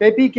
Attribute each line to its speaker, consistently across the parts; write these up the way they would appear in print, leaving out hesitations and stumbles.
Speaker 1: KPK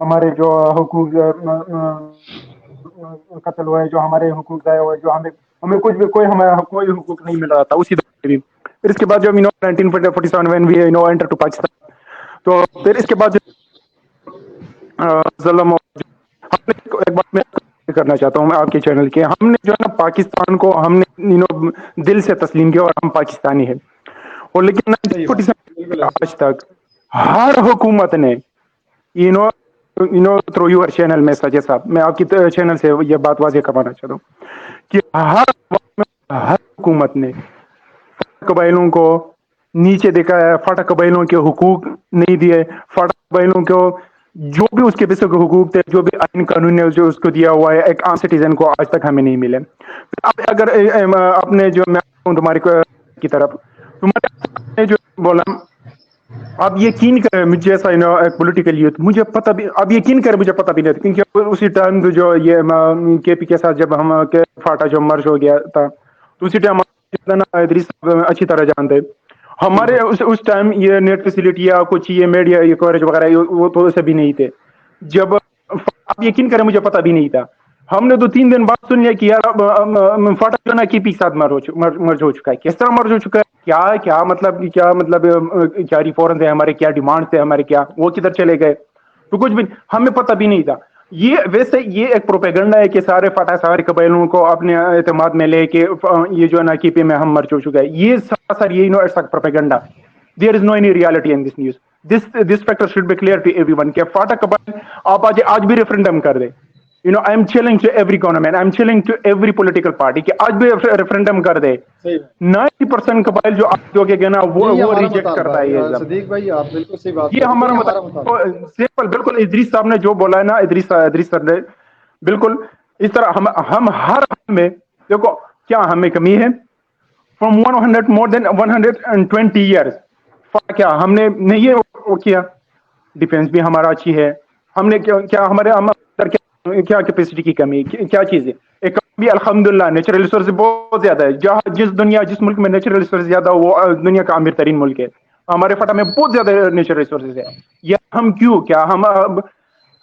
Speaker 2: ہمارے جو حقوق قتل ہوئے, جو ہمارے حقوق ضائع ہوئے, جو ہمیں کچھ بھی ہمارا کوئی حقوق نہیں مل رہا تھا اسی دور میں بھی. پھر اس کے بعد جب 1947 when we entered to Pakistan, تو پھر اس کے بعد ظلم ہم نے ایک بات میں کرنا چاہتا ہوں میں آپ کے چینل کے, ہم نے جو ہے نا پاکستان کو ہم نے دل سے تسلیم کیا اور ہم پاکستانی ہیں. اور لیکن
Speaker 1: صحیح بات,
Speaker 2: 1947
Speaker 1: بالکل
Speaker 2: سے
Speaker 1: ایسا.
Speaker 2: آج تک ہر حکومت نے تھرو یور چینل میں سجے صاحب, میں آپ کی چینل سے یہ بات واضح کروانا چاہتا ہوں کہ ہر حکومت نے قبائلوں کو نیچے دکھایا, فاٹا قبائلوں کے حقوق نہیں دیے, فاٹا قبائلوں کو جو بھی اس کے بیسک حقوق تھے, جو بھی آئین قانون نے جو اس کو دیا ہوا ہے ایک عام سٹیزن کو, آج تک ہمیں نہیں ملے. اب اگر اپنے جو میں تمہاری کی طرف تمہارے جو بولا, آپ یقین کریں مجھے ایسا پولیٹیکل یوتھ مجھے پتہ بھی, اب یقین کریں مجھے پتہ بھی نہیں تھا, کیونکہ اسی ٹائم جو یہ کے پی کے ساتھ جب ہم فاٹا جو مرج ہو گیا تھا تو اسی ٹائم ادریس اچھی طرح جانتے. ہمارے
Speaker 1: بالکل
Speaker 2: اس ٹائم یہ نیٹ فیسلٹی یا کچھ یہ میڈیا یہ کوریج وغیرہ وہ تو سبھی نہیں تھے. جب آپ یقین کریں مجھے پتہ بھی نہیں تھا, ہم نے 2-3 دن بعد سن لیا کہ یار فاٹا جو نا کے پی کے ساتھ مرج ہو چکا ہے. کس طرح مرج ہو چکا ہے, کیا مطلب کیا ریفورمز ہے ہمارے, کیا ڈیمانڈ تھے ہمارے, کیا وہ کدھر چلے گئے, تو کچھ بھی ہمیں پتہ بھی نہیں تھا. یہ ویسے یہ ایک پروپیگنڈا ہے کہ سارے فاٹا سارے قبائلوں کو اپنے اعتماد میں لے کے یہ جو ہے نا کے پی میں ہم مرج ہو چکا ہے. یہ سر یہ propaganda. There is no any reality in this news. This factor should be clear to everyone کہ فاٹا قبائل آپ آج بھی ریفرنڈم کر دیں. I am chilling to every government, I am chilling to every political party کہ آج بھی ریفرنڈم کر دے.
Speaker 1: صحیح.
Speaker 2: 90% قبائل جو آپ جو کہ نا
Speaker 1: یہی
Speaker 2: وہ
Speaker 1: ہمارا
Speaker 2: ریجیکٹ
Speaker 1: مطالبہ
Speaker 2: کرتا ہے. یہ
Speaker 1: ہے صدیق بھائی, آپ بالکل صحیح بات
Speaker 2: یہ
Speaker 1: کر رہے ہیں,
Speaker 2: ہمارا
Speaker 1: یہی ہمارا
Speaker 2: مطلب
Speaker 1: مطالبہ ہے.
Speaker 2: سمپل بالکل ادریس صاحب نے جو بولا ہے نا, ادریس سر نے بالکل اس طرح ہم ہر حال میں دیکھو کیا ہمیں کمی ہے. فرام 100 more than 120 years کیا ہم نے نہیں یہ وہ کیا, ڈیفینس بھی ہمارا اچھی ہے, ہم نے کیا ہمارے کیا کیپیسٹی کی کمی, کیا چیز ہے. ایک بھی الحمدللہ نیچرل ریسورس بہت زیادہ ہے, جہاں جس ملک میں نیچرل ریسورس زیادہ وہ دنیا کا امیر ترین ملک ہے. ہمارے فٹا میں بہت زیادہ نیچرل ریسورسز ہے. یا ہم کیوں کیا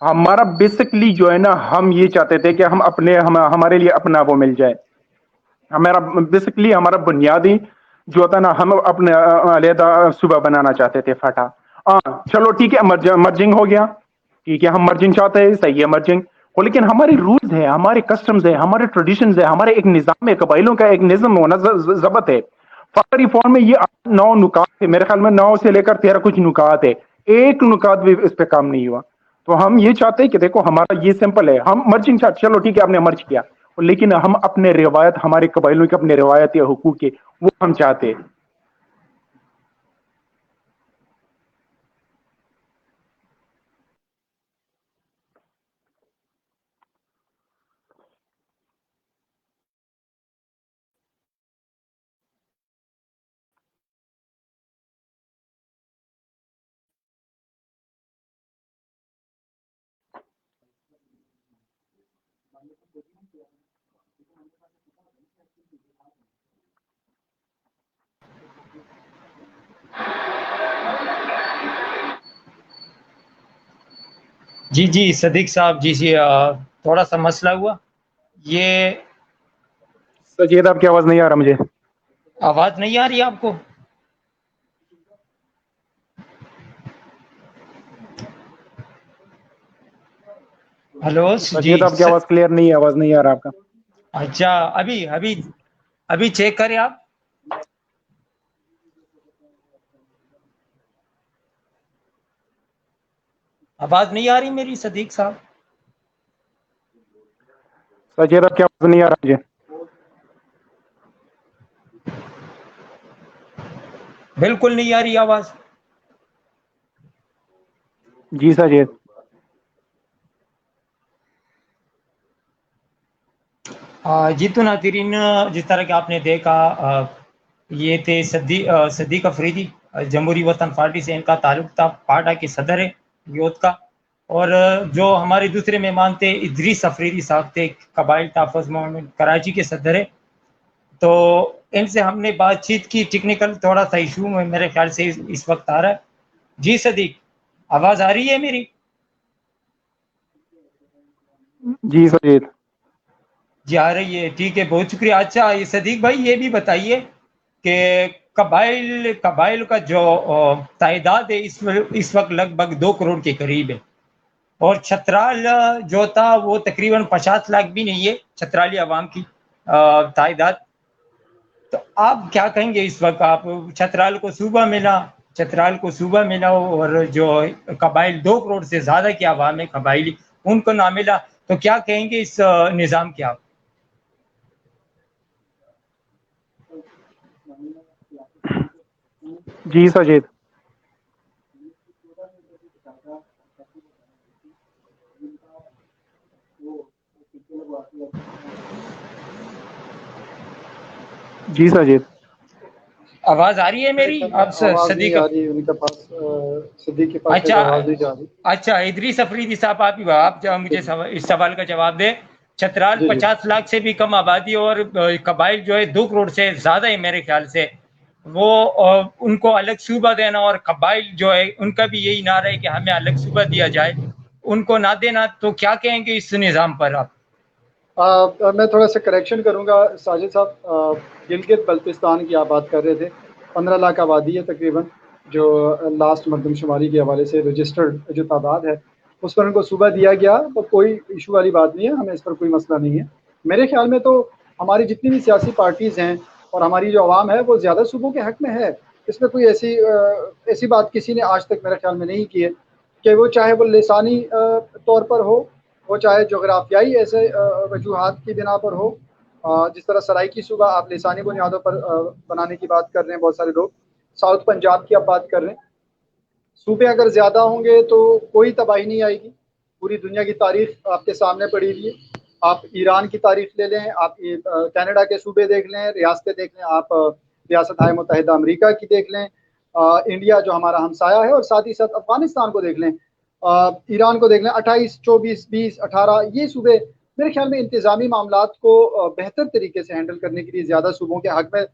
Speaker 2: ہمارا بیسکلی جو ہے نا ہم یہ چاہتے تھے کہ ہم اپنے ہمارے لیے اپنا وہ مل جائے. ہمارا بیسکلی ہمارا بنیادی جو ہوتا نا, ہم اپنے علیحدہ صوبہ بنانا چاہتے تھے فٹا. چلو ٹھیک ہے, مرجنگ ہو گیا, ٹھیک ہے ہم مرجنگ چاہتے ہیں, صحیح ہے مرجنگ, لیکن ہمارے رولز ہیں, ہمارے کسٹمز ہیں, ہمارے ٹریڈیشنز ہیں, ہمارے ایک نظام ہے, قبائلوں کا ایک نظم ہونا ضبط ہے. فٹا ریفارم میں یہ 9 نکات ہے, میرے خیال میں 9 سے لے کر 13 کچھ نکات ہے, ایک نکات بھی اس پہ کام نہیں ہوا. تو ہم یہ چاہتے ہیں کہ دیکھو ہمارا یہ سمپل ہے, ہم مرجنگ چاہتے, چلو ٹھیک ہے آپ نے مرج کیا, لیکن ہم اپنے روایت, ہمارے قبائلوں کے اپنے روایت یا حقوق کے وہ ہم چاہتے ہیں.
Speaker 3: جی صدیق صاحب, جی تھوڑا سا مسئلہ ہوا. یہ
Speaker 2: سجید آپ کی آواز نہیں آ رہا مجھے.
Speaker 3: آواز نہیں آ رہی آپ کو؟ ہلو جی.
Speaker 2: سجید آپ کی آواز کلیئر نہیں ہے, آواز نہیں آ رہا آپ کا.
Speaker 3: اچھا ابھی چیک کریں آپ. آواز نہیں آ رہی میری صدیق صاحب؟
Speaker 2: سجید آپ کی آواز نہیں آ رہا مجھے.
Speaker 3: بالکل نہیں آ رہی آواز.
Speaker 2: جی سجید.
Speaker 3: جی تو ناظرین, جس طرح کہ آپ نے دیکھا یہ تھے صدیق افریدی, جمہوری وطن پارٹی سے ان کا تعلق تھا, پاٹا کے صدر ہے یوتھ کا. اور جو ہمارے دوسرے مہمان تھے ادریس افریدی صاحب تھے, قبائل تحفظ موومنٹ کراچی کے صدر ہے. تو ان سے ہم نے بات چیت کی, ٹیکنیکل تھوڑا سا ایشو میں میرے خیال سے اس وقت آ رہا ہے. جی صدیق, آواز آ رہی ہے میری؟
Speaker 2: جی سجید
Speaker 3: جی آ رہی ہے، ٹھیک ہے، بہت شکریہ. اچھا یہ صدیق بھائی یہ بھی بتائیے کہ قبائل کا جو تعداد ہے اس وقت لگ بھگ 2 کروڑ کے قریب ہے، اور چھترال جو تھا وہ تقریباً 50 لاکھ بھی نہیں ہے چھترالی عوام کی تعداد. تو آپ کیا کہیں گے اس وقت؟ آپ چھترال کو صوبہ ملا اور جو قبائل 2 کروڑ سے زیادہ کی عوام ہے قبائلی ان کو نہ ملا، تو کیا کہیں گے اس نظام کے آپ؟
Speaker 2: جی سجید جی سجید
Speaker 3: آواز آ رہی ہے
Speaker 1: میرے
Speaker 3: میری
Speaker 1: خیال میں
Speaker 3: آپ
Speaker 1: آواز نہیں
Speaker 3: صدیق؟
Speaker 1: آ رہی ان کے پاس، صدیق کے پاس شاید
Speaker 3: اچھا
Speaker 1: آواز نہیں جا رہی.
Speaker 3: اچھا ادریس افریدی صاحب آپ جو مجھے اس سوال کا جواب دیں. چھترال
Speaker 1: جی
Speaker 3: 50 لاکھ سے بھی کم آبادی اور قبائل جو ہے 2 کروڑ سے زیادہ ہے میرے خیال سے، وہ ان کو الگ صوبہ دینا، اور قبائل جو ہے ان کا بھی یہی نعرہ ہے کہ ہمیں الگ صوبہ دیا جائے، ان کو نہ دینا، تو کیا کہیں گے اس نظام پر آپ؟
Speaker 1: میں تھوڑا سا کریکشن کروں گا ساجد صاحب. گلگت بلتستان کی آپ بات کر رہے تھے. 15 لاکھ آبادی ہے تقریباً، جو لاسٹ مردم شماری کے حوالے سے رجسٹرڈ جو تعداد ہے اس پر ان کو صوبہ دیا گیا، تو کوئی ایشو والی بات نہیں ہے، ہمیں اس پر کوئی مسئلہ نہیں ہے. میرے خیال میں تو ہماری جتنی بھی سیاسی پارٹیز ہیں اور ہماری جو عوام ہے وہ زیادہ صوبوں کے حق میں ہے. اس میں کوئی ایسی بات کسی نے آج تک میرے خیال میں نہیں کی ہے کہ وہ چاہے وہ لسانی طور پر ہو، وہ چاہے جغرافیائی ایسے وجوہات کی بنا پر ہو. جس طرح سرائکی صوبہ آپ لسانی بنیادوں پر بنانے کی بات کر رہے ہیں بہت سارے لوگ، ساؤتھ پنجاب کی آپ بات کر رہے ہیں. صوبے اگر زیادہ ہوں گے تو کوئی تباہی نہیں آئے گی. پوری دنیا کی تاریخ آپ کے سامنے پڑی ہوئی ہے. آپ ایران کی تاریخ لے لیں، آپ کینیڈا کے صوبے دیکھ لیں، ریاستیں دیکھ لیں، آپ ریاست ہائے متحدہ امریکہ کی دیکھ لیں، انڈیا جو ہمارا ہمسایہ ہے، اور ساتھ ہی ساتھ افغانستان کو دیکھ لیں، ایران کو دیکھ لیں. 28 24 20 18 یہ صوبے میرے خیال میں انتظامی معاملات کو بہتر طریقے سے ہینڈل کرنے کے لیے زیادہ صوبوں کے حق میں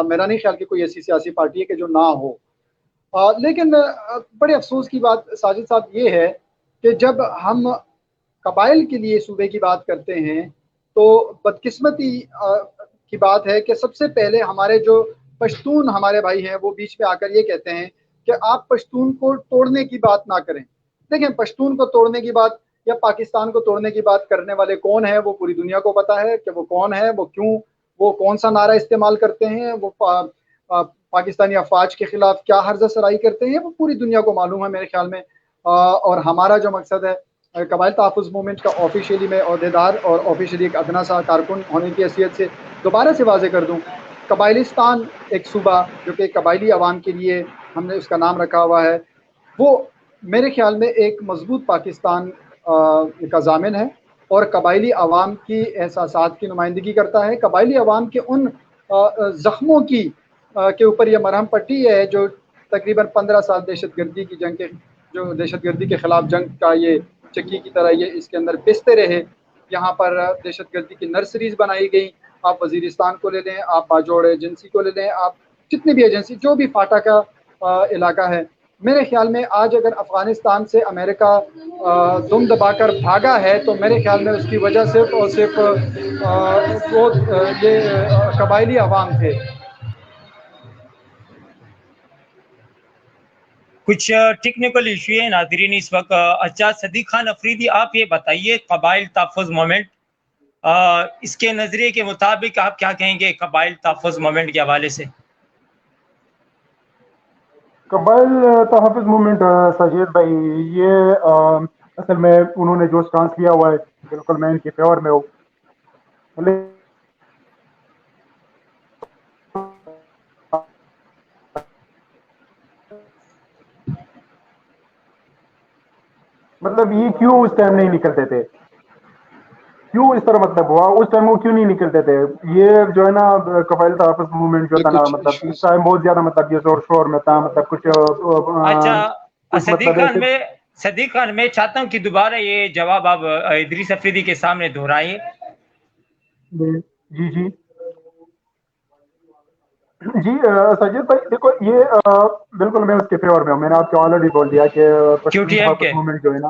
Speaker 1: میرا نہیں خیال کہ کوئی ایسی سیاسی پارٹی ہے کہ جو نہ ہو. لیکن بڑے افسوس کی بات ساجد صاحب یہ ہے کہ جب ہم قبائل کے لیے صوبے کی بات کرتے ہیں تو بدقسمتی کی بات ہے کہ سب سے پہلے ہمارے جو پشتون ہمارے بھائی ہیں وہ بیچ میں آ کر یہ کہتے ہیں کہ آپ پشتون کو توڑنے کی بات نہ کریں. دیکھیں، پشتون کو توڑنے کی بات یا پاکستان کو توڑنے کی بات کرنے والے کون ہیں وہ پوری دنیا کو پتا ہے کہ وہ کون ہے، وہ کیوں، وہ کون سا نعرہ استعمال کرتے ہیں، وہ پاکستانی افواج کے خلاف کیا حرزہ سرائی کرتے ہیں، وہ پوری دنیا کو معلوم ہے میرے خیال میں. اور ہمارا جو مقصد ہے قبائل تحفظ موومنٹ کا آفیشیلی میں عہدیدار اور آفیشیلی ایک ادنا سا کارکن ہونے کی حیثیت سے دوبارہ سے واضح کر دوں، قبائلستان ایک صوبہ جو کہ قبائلی عوام کے لیے ہم نے اس کا نام رکھا ہوا ہے، وہ میرے خیال میں ایک مضبوط پاکستان کا ضامن ہے اور قبائلی عوام کی احساسات کی نمائندگی کرتا ہے. قبائلی عوام کے ان زخموں کی کے اوپر یہ مرہم پٹی ہے جو تقریباً 15 سال دہشت گردی کی جنگ کے جو دہشت گردی کے خلاف جنگ کا یہ چکی کی طرح یہ اس کے اندر پستے رہے. یہاں پر دہشت گردی کی نرسریز بنائی گئی. آپ وزیرستان کو لے لیں، آپ باجوڑ ایجنسی کو لے لیں، آپ جتنی بھی ایجنسی جو بھی فاٹا کا علاقہ ہے، میرے خیال میں آج اگر افغانستان سے امریکہ دم دبا کر بھاگا ہے تو میرے خیال میں اس کی وجہ صرف اور صرف وہ یہ قبائلی عوام تھے.
Speaker 3: کچھ ٹیکنیکل ایشو ہے ناظرین اس وقت. اچھا صدیق خان افریدی آپ یہ بتائیے قبائل تحفظ موومنٹ اس کے نظریے کے مطابق آپ کیا کہیں گے قبائل تحفظ موومنٹ کے حوالے سے؟
Speaker 2: قبائل تحفظ موومنٹ سجید بھائی، یہ اصل میں انہوں نے جو سٹانس لیا ہوا ہے بالکل میں ان کے فیور میں ہوں. مطلب یہ کیوں اس ٹائم نہیں نکلتے تھے، کیوں اس طرح مطلب ہوا اس ٹائم وہ کیوں نہیں نکلتے تھے؟ یہ جو ہے نا قبائل تحفظ موومنٹ جو تھا نا،
Speaker 1: کچھ
Speaker 2: مطلب اس
Speaker 1: ایشوز
Speaker 2: ٹائم بہت زیادہ مطلب یہ زور شور میں تھا، مطلب
Speaker 3: اچھا
Speaker 2: کچھ مطلب ایسے.
Speaker 3: صدیق خان میں چاہتا ہوں کہ دوبارہ یہ جواب آپ ادریس افریدی کے سامنے دہرائیں.
Speaker 2: جی جی جی سجید بھائی دیکھو، یہ بالکل میں اس کے فیور میں ہوں. میں نے آپ کو آلریڈی بول دیا کہ
Speaker 3: کیو
Speaker 2: پشتون
Speaker 3: ٹی ایم
Speaker 2: تحفظ
Speaker 3: کے
Speaker 2: موومنٹ جو ہے نا،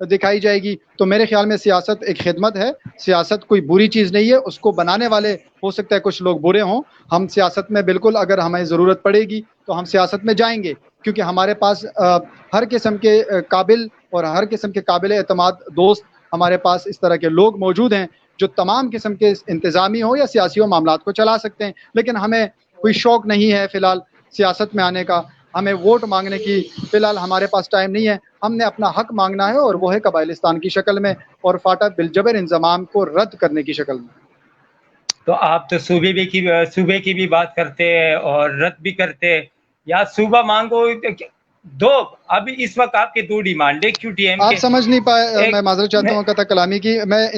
Speaker 1: دکھائی جائے گی. تو میرے خیال میں سیاست ایک خدمت ہے, سیاست کوئی بری چیز نہیں ہے. اس کو بنانے والے ہو سکتا ہے کچھ لوگ برے ہوں. ہم سیاست میں بالکل اگر ہمیں ضرورت پڑے گی تو ہم سیاست میں جائیں گے, کیونکہ ہمارے پاس ہر قسم کے قابل اور ہر قسم کے قابل اعتماد دوست ہمارے پاس اس طرح کے لوگ موجود ہیں جو تمام قسم کے انتظامی ہو یا سیاسی ہو معاملات کو چلا سکتے ہیں. لیکن ہمیں کوئی شوق نہیں ہے فی الحال سیاست میں آنے کا, ہمیں ووٹ مانگنے کی فی الحال ہمارے پاس ٹائم نہیں ہے. ہم نے اپنا حق مانگنا ہے اور وہ ہے قبائلستان کی شکل میں اور فاٹا بالجبر انضمام کو رد کرنے کی شکل میں.
Speaker 3: تو آپ تو صوبے کی بھی بات کرتے ہیں اور رد بھی کرتے ہیں, یا صوبہ مانگو دو. ابھی اس وقت آپ کے دو ڈیمانڈ ہے کیو ٹی ایم
Speaker 1: آپ
Speaker 3: کے.
Speaker 1: سمجھ نہیں پائے, میں معذرت چاہتا ہوں قطع کلامی کی. میں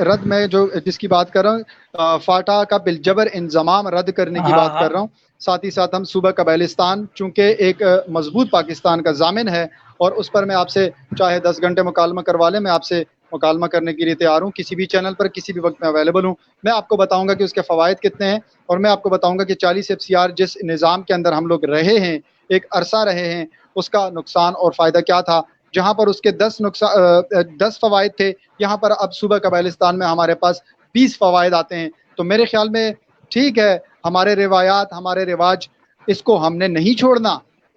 Speaker 1: رد میں جو جس کی بات کر رہا ہوں فاٹا کا بالجبر انضمام رد کرنے کی بات کر رہا ہوں. ساتھ ہی ساتھ ہم صوبہ قبائلستان چونکہ ایک مضبوط پاکستان کا ضامن ہے اور اس پر میں آپ سے چاہے 10 گھنٹے مکالمہ کروا لیں, میں آپ سے مکالمہ کرنے کے لیے تیار ہوں. کسی بھی چینل پر کسی بھی وقت میں اویلیبل ہوں. میں آپ کو بتاؤں گا کہ اس کے فوائد کتنے ہیں اور میں آپ کو بتاؤں گا کہ 40 FCR جس نظام کے اندر ہم لوگ رہے ہیں, ایک عرصہ رہے ہیں, اس کا نقصان اور فائدہ کیا تھا. جہاں پر اس کے 10 فوائد تھے, یہاں پر اب صوبہ قبائلستان میں ہمارے پاس 20 فوائد آتے ہیں. تو میرے خیال میں ٹھیک ہے, ہمارے روایات ہمارے رواج اس کو ہم نے نہیں چھوڑنا,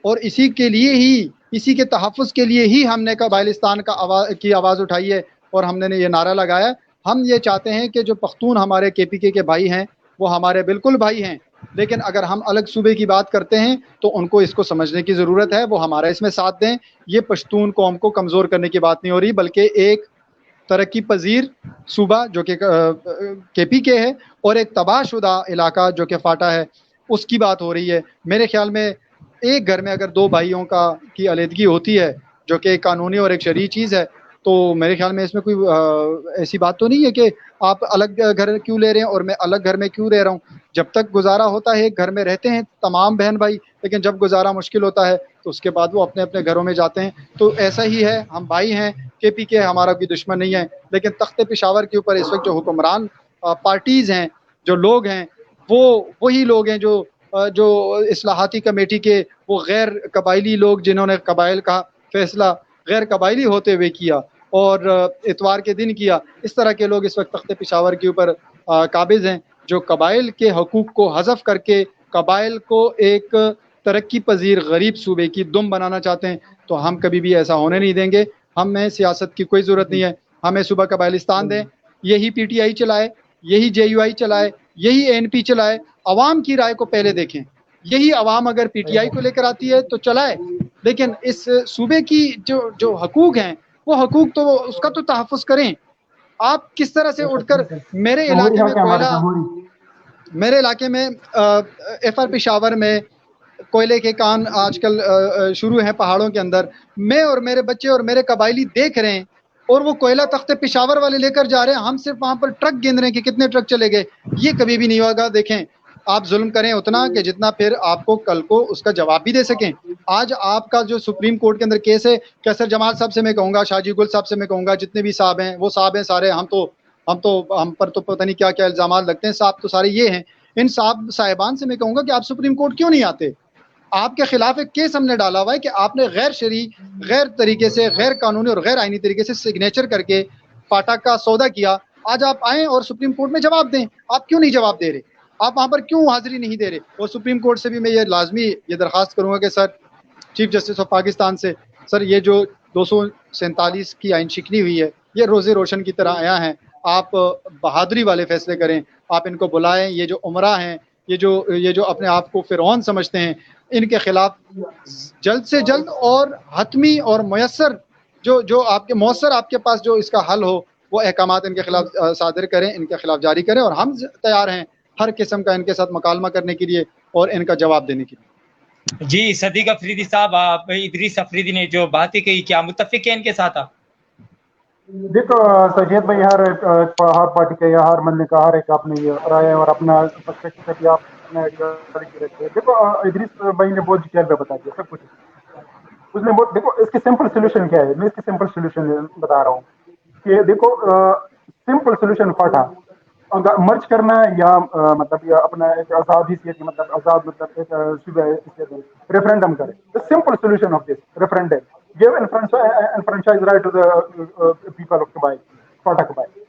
Speaker 1: اور اسی کے لیے ہی اسی کے تحفظ کے لیے ہی ہم نے قبائلستان کی آواز اٹھائی ہے اور ہم نے یہ نعرہ لگایا. ہم یہ چاہتے ہیں کہ جو پختون ہمارے KPK کے بھائی ہیں وہ ہمارے بالکل بھائی ہیں, لیکن اگر ہم الگ صوبے کی بات کرتے ہیں تو ان کو اس کو سمجھنے کی ضرورت ہے, وہ ہمارا اس میں ساتھ دیں. یہ پشتون قوم کو کمزور کرنے کی بات نہیں ہو رہی, بلکہ ایک ترقی پذیر صوبہ جو کہ KPK ہے اور ایک تباہ شدہ علاقہ جو کہ فاٹا ہے اس کی بات ہو رہی ہے. میرے خیال میں ایک گھر میں اگر 2 بھائیوں کی علیحدگی ہوتی ہے جو کہ ایک قانونی اور ایک شرعی چیز ہے, تو میرے خیال میں اس میں کوئی ایسی بات تو نہیں ہے کہ آپ الگ گھر کیوں لے رہے ہیں اور میں الگ گھر میں کیوں رہ رہا ہوں. جب تک گزارا ہوتا ہے ایک گھر میں رہتے ہیں تمام بہن بھائی, لیکن جب گزارا مشکل ہوتا ہے تو اس کے بعد وہ اپنے اپنے گھروں میں جاتے ہیں. تو ایسا ہی ہے, ہم بھائی ہیں, KPK ہمارا کوئی دشمن نہیں ہے, لیکن تخت پشاور کے اوپر اس وقت جو حکمران پارٹیز ہیں, جو لوگ ہیں, وہی لوگ ہیں جو اصلاحاتی کمیٹی کے وہ غیر قبائلی لوگ جنہوں نے قبائل کا فیصلہ غیر قبائلی ہوتے ہوئے کیا اور اتوار کے دن کیا. اس طرح کے لوگ اس وقت تخت پشاور کے اوپر قابض ہیں, جو قبائل کے حقوق کو حذف کر کے قبائل کو ایک ترقی پذیر غریب صوبے کی دم بنانا چاہتے ہیں. تو ہم کبھی بھی ایسا ہونے نہیں دیں گے. ہمیں سیاست کی کوئی ضرورت نہیں ہے, ہمیں صوبہ قبائلستان دیں, یہی PTI چلائے, یہی JUI چلائے, یہی ANP چلائے. عوام کی رائے کو پہلے دیکھیں. یہی عوام اگر PTI کو لے کر آتی ہے تو چلائے, لیکن اس صوبے کی جو حقوق ہیں وہ حقوق تو اس کا تو تحفظ کریں. آپ کس طرح سے اٹھ کر میرے علاقے میں کوئلہ, میرے علاقے میں FR پشاور میں کوئلے کے کان آج کل شروع ہیں پہاڑوں کے اندر, میں اور میرے بچے اور میرے قبائلی دیکھ رہے ہیں, اور وہ کوئلہ تخت پشاور والے لے کر جا رہے ہیں. ہم صرف وہاں پر ٹرک گن رہے ہیں کہ کتنے ٹرک چلے گئے. یہ کبھی بھی نہیں ہوگا. دیکھیں, آپ ظلم کریں اتنا کہ جتنا پھر آپ کو کل کو اس کا جواب بھی دے سکیں. آج آپ کا جو سپریم کورٹ کے اندر کیس ہے, کیسر جمال صاحب سے میں کہوں گا, شاہ جی گل صاحب سے میں کہوں گا, جتنے بھی صاحب ہیں وہ صاحب ہیں سارے. ہم پر تو پتہ نہیں کیا کیا الزامات لگتے ہیں. صاحب تو سارے یہ ہیں. ان صاحبان سے میں کہوں گا کہ آپ سپریم کورٹ کیوں نہیں آتے. آپ کے خلاف ایک کیس ہم نے ڈالا ہوا ہے کہ آپ نے غیر شرعی, غیر طریقے سے, غیر قانونی اور غیر آئینی طریقے سے سگنیچر کر کے فاٹا کا سودا کیا. آج آپ آئیں اور سپریم کورٹ میں جواب دیں. آپ کیوں نہیں جواب دے رہے؟ آپ وہاں پر کیوں حاضری نہیں دے رہے؟ اور سپریم کورٹ سے بھی میں یہ لازمی یہ درخواست کروں گا کہ سر, چیف جسٹس آف پاکستان سے, سر یہ جو 247 کی آئین شکنی ہوئی ہے یہ روزے روشن کی طرح آیا ہیں. آپ بہادری والے فیصلے کریں, آپ ان کو بلائیں. یہ جو عمرہ ہیں, یہ جو اپنے آپ کو فرعون سمجھتے ہیں, ان کے خلاف جلد سے جلد اور حتمی اور میسر جو آپ کے مؤثر آپ کے پاس جو اس کا حل ہو وہ احکامات ان کے خلاف صادر کریں, ان کے خلاف جاری کریں. اور ہم تیار ہیں ہر قسم کا ان کے ساتھ مکالمہ کرنے کے لیے اور ان کا جواب دینے کے لیے.
Speaker 3: جی صدیق افریدی صاحب, آپ ادریس افریدی نے جو باتیں کہی, کیا متفق ہیں ان کے ساتھ آپ؟
Speaker 2: دیکھو سجید بھائی, ہر پارٹی کا یا ہر بندے کا ہر ایک اپنی رائے اور اپنا پرسپیکٹو ہے کہ آپ اپنا آئیڈیالوجی رکھتے ہیں. دیکھو ادریس بھائی نے بہت ڈیٹیل میں بتا دیا سب کچھ. اس نے بہت, دیکھو اس کی سمپل سولوشن کیا ہے, میں اس کی سمپل سولوشن بتا رہا ہوں کہ دیکھو سمپل سولوشن فاٹا مرچ کرنا ہے یا مطلب یا اپنا ایک آزاد حیثیت, مطلب آزاد مطلب ایک صوبہ ریفرینڈم کرے. Simple solution of this referendum, give enfranchise right to the people of Dubai, FATA Dubai.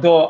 Speaker 3: 2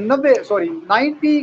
Speaker 1: 90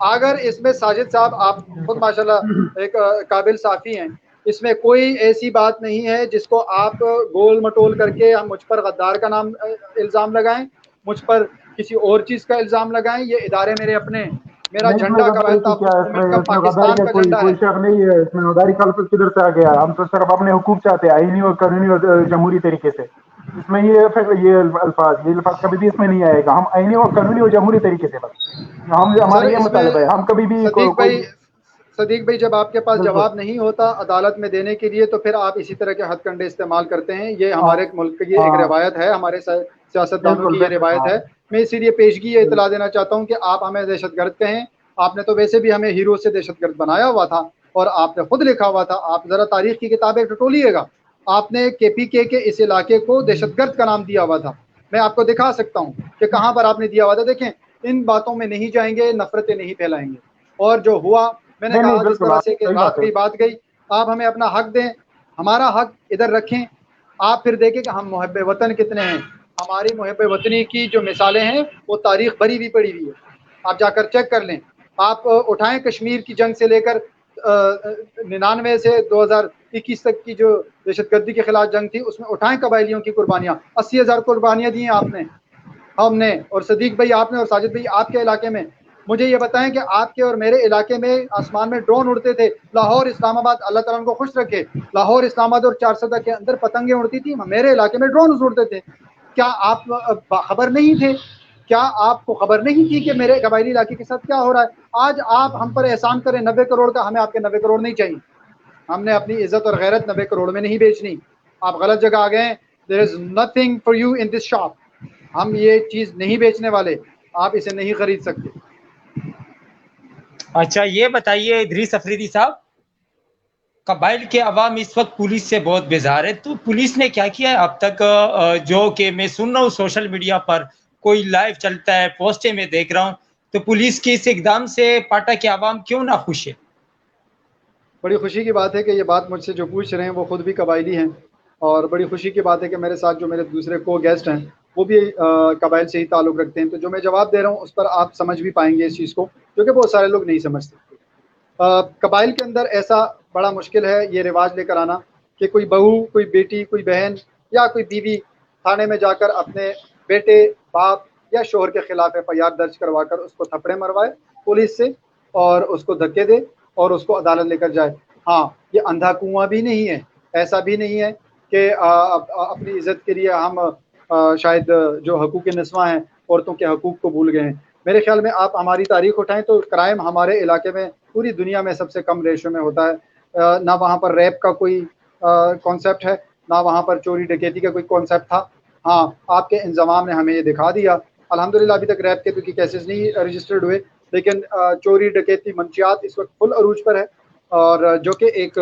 Speaker 1: اگر اس میں ساجد صاحب آپ خود ماشاءاللہ ایک قابل صحافی ہیں، اس میں کوئی ایسی بات نہیں ہے جس کو آپ گول مٹول کر کے ہم مجھ پر غدار کا نام الزام لگائیں، مجھ پر کسی اور چیز کا الزام لگائیں. یہ ادارے میرے اپنے ہیں. میرا
Speaker 2: نہیں، اس میں
Speaker 1: جھنڈا
Speaker 2: غداری
Speaker 1: قبائل
Speaker 2: کی کیا ہے؟
Speaker 1: تحفظ موومنٹ کا
Speaker 2: اس میں غداری
Speaker 1: پاکستان
Speaker 2: کا
Speaker 1: کا
Speaker 2: کوئی
Speaker 1: جھنڈا ہے.
Speaker 2: شک نہیں ہے. اس میں غداری کا لفظ کدھر سے آ گیا؟ ہم تو صرف اپنے حقوق چاہتے ہیں، آئینی اور قانونی اور جمہوری طریقے سے. اس میں یہ الفاظ کبھی بھی اس میں نہیں آئے گا. ہم آئینی اور قانونی اور جمہوری طریقے سے، بس
Speaker 1: سر
Speaker 2: ہمارا یہ
Speaker 1: اس میں
Speaker 2: مطالبہ ہے. ہم کبھی بھی کوئی
Speaker 1: صدیق بھائی جب آپ کے پاس
Speaker 2: بالکل.
Speaker 1: جواب نہیں ہوتا عدالت میں دینے کے لیے تو پھر آپ اسی طرح کے ہتھ کنڈے استعمال کرتے ہیں. یہ
Speaker 2: ہاں
Speaker 1: ہمارے ملک کی ایک
Speaker 2: ہاں،
Speaker 1: روایت ہے، ہمارے سیاستدانوں
Speaker 2: بالکل
Speaker 1: کی یہ
Speaker 2: بالکل.
Speaker 1: روایت
Speaker 2: ہاں
Speaker 1: ہے. میں اسی لیے پیشگی یہ اطلاع
Speaker 2: بالکل.
Speaker 1: دینا چاہتا ہوں کہ آپ ہمیں دہشت گرد کہیں. آپ نے تو ویسے بھی ہمیں ہیرو سے دہشت گرد بنایا ہوا تھا اور آپ نے خود لکھا ہوا تھا. آپ ذرا تاریخ کی کتابیں ٹٹولیے گا. آپ نے KPK کے اس علاقے کو دہشت گرد کا نام دیا ہوا تھا. میں آپ کو دکھا سکتا ہوں کہ کہاں پر آپ نے دیا ہوا تھا. دیکھیں، ان باتوں میں نہیں جائیں گے، نفرتیں نہیں پھیلائیں گے. اور جو ہوا، میں نے
Speaker 2: نہیں نہیں،
Speaker 1: کہا جس
Speaker 2: بالکل
Speaker 1: طرح
Speaker 2: آپ
Speaker 1: سے کہ
Speaker 2: صحیح
Speaker 1: رات
Speaker 2: بات ہے.
Speaker 1: گئی بات گئی، آپ ہمیں اپنا حق دیں، ہمارا حق ادھر رکھیں. آپ پھر دیکھیں کہ ہم محب وطن کتنے ہیں. ہماری محب وطنی کی جو مثالیں ہیں وہ تاریخ بھری ہوئی پڑی ہوئی ہے. آپ جا کر چیک کر لیں. آپ اٹھائیں کشمیر کی جنگ سے لے کر 99 سے 2021 تک کی جو دہشت گردی کے خلاف جنگ تھی، اس میں اٹھائیں قبائلیوں کی قربانیاں. 80,000 قربانیاں دی ہیں آپ نے، ہم نے، اور صدیق بھائی آپ نے، اور ساجد بھائی آپ کے علاقے میں. مجھے یہ بتائیں کہ آپ کے اور میرے علاقے میں آسمان میں ڈرون اڑتے تھے. لاہور، اسلام آباد، اللہ تعالیٰ ان کو خوش رکھے، لاہور، اسلام آباد اور 400 کے اندر پتنگیں اڑتی تھیں. میرے علاقے میں ڈرون اڑتے تھے. کیا آپ خبر نہیں تھے؟ کیا آپ کو خبر نہیں تھی کہ میرے قبائلی علاقے کے ساتھ کیا ہو رہا ہے؟ آج آپ ہم پر احسان کریں 90 کروڑ کا، ہمیں آپ کے 90 کروڑ نہیں چاہیے. ہم نے اپنی عزت اور غیرت 90 کروڑ میں نہیں بیچنی. آپ غلط جگہ آ گئے ہیں. There is nothing for you in this shop. ہم یہ چیز نہیں بیچنے والے، آپ اسے نہیں خرید سکتے.
Speaker 3: اچھا یہ بتائیے ادریس افریدی صاحب، قبائل کے عوام اس وقت پولیس سے بہت بیزار ہے، تو پولیس نے کیا کیا ہے اب تک؟ جو کہ میں سن رہا ہوں سوشل میڈیا پر کوئی لائیو چلتا ہے، پوسٹیں میں دیکھ رہا ہوں، تو پولیس کے اس اقدام سے پاٹا کے عوام کیوں نہ خوش ہے؟
Speaker 1: بڑی خوشی کی بات ہے کہ یہ بات مجھ سے جو پوچھ رہے ہیں وہ خود بھی قبائلی ہیں، اور بڑی خوشی کی بات ہے کہ میرے ساتھ جو میرے دوسرے کو گیسٹ ہیں وہ بھی قبائل سے ہی تعلق رکھتے ہیں. تو جو میں جواب دے رہا ہوں اس پر آپ سمجھ بھی پائیں گے اس چیز کو، جو کہ بہت سارے لوگ نہیں سمجھ سکتے. قبائل کے اندر ایسا بڑا مشکل ہے یہ رواج لے کر آنا کہ کوئی بہو، کوئی بیٹی، کوئی بہن یا کوئی بیوی تھانے میں جا کر اپنے بیٹے، باپ یا شوہر کے خلاف FIR درج کروا کر اس کو تھپڑے مروائے پولیس سے اور اس کو دھکے دے اور اس کو عدالت لے کر جائے. ہاں، یہ اندھا کنواں بھی نہیں ہے. ایسا بھی نہیں ہے کہ اپنی عزت کے لیے ہم شاید جو حقوق نسواں ہیں عورتوں کے حقوق کو بھول گئے ہیں. میرے خیال میں آپ ہماری تاریخ اٹھائیں تو کرائم ہمارے علاقے میں پوری دنیا میں سب سے کم ریشو میں ہوتا ہے. نہ وہاں پر ریپ کا کوئی کانسیپٹ ہے، نہ وہاں پر چوری ڈکیتی کا کوئی کانسیپٹ تھا. ہاں، آپ کے انضمام نے ہمیں یہ دکھا دیا. الحمدللہ ابھی تک ریپ کے کیسز نہیں رجسٹرڈ ہوئے، لیکن چوری ڈکیتی منشیات اس وقت فل عروج پر ہے. اور جو کہ ایک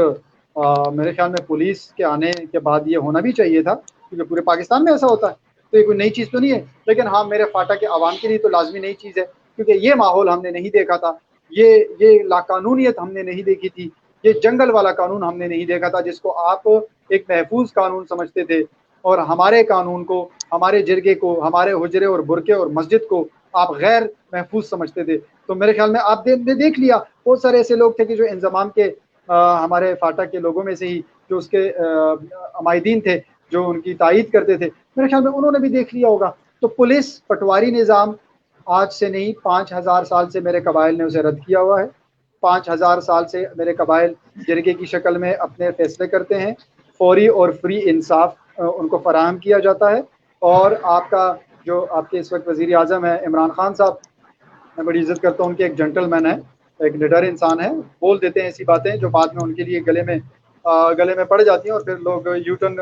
Speaker 1: میرے خیال میں پولیس کے آنے کے بعد یہ ہونا بھی چاہیے تھا، کیونکہ پورے پاکستان میں ایسا ہوتا ہے. تو یہ کوئی نئی چیز تو نہیں ہے، لیکن ہاں میرے فاٹا کے عوام کے لیے تو لازمی نئی چیز ہے، کیونکہ یہ ماحول ہم نے نہیں دیکھا تھا. یہ لاقانونیت ہم نے نہیں دیکھی تھی. یہ جنگل والا قانون ہم نے نہیں دیکھا تھا جس کو آپ ایک محفوظ قانون سمجھتے تھے، اور ہمارے قانون کو، ہمارے جرگے کو، ہمارے حجرے اور برقے اور مسجد کو آپ غیر محفوظ سمجھتے تھے. تو میرے خیال میں آپ نے دیکھ لیا بہت سارے ایسے لوگ تھے کہ جو انضمام کے ہمارے فاٹا کے لوگوں میں سے ہی جو اس کے عمائدین تھے، جو ان کی تائید کرتے تھے، میرے خیال میں انہوں نے بھی دیکھ لیا ہوگا. تو پولیس پٹواری نظام آج سے نہیں 5,000 سال سے میرے قبائل نے اسے رد کیا ہوا ہے. 5,000 سال سے میرے قبائل جرگے کی شکل میں اپنے فیصلے کرتے ہیں. فوری اور فری انصاف ان کو فراہم کیا جاتا ہے. اور آپ کا جو آپ کے اس وقت وزیر اعظم ہے عمران خان صاحب، میں بڑی عزت کرتا ہوں، ان کے ایک جنٹل مین ہے، ایک نڈر انسان ہے. بول دیتے ہیں ایسی باتیں جو بعد میں ان کے لیے گلے میں پڑ جاتی ہیں، اور پھر لوگ یوٹن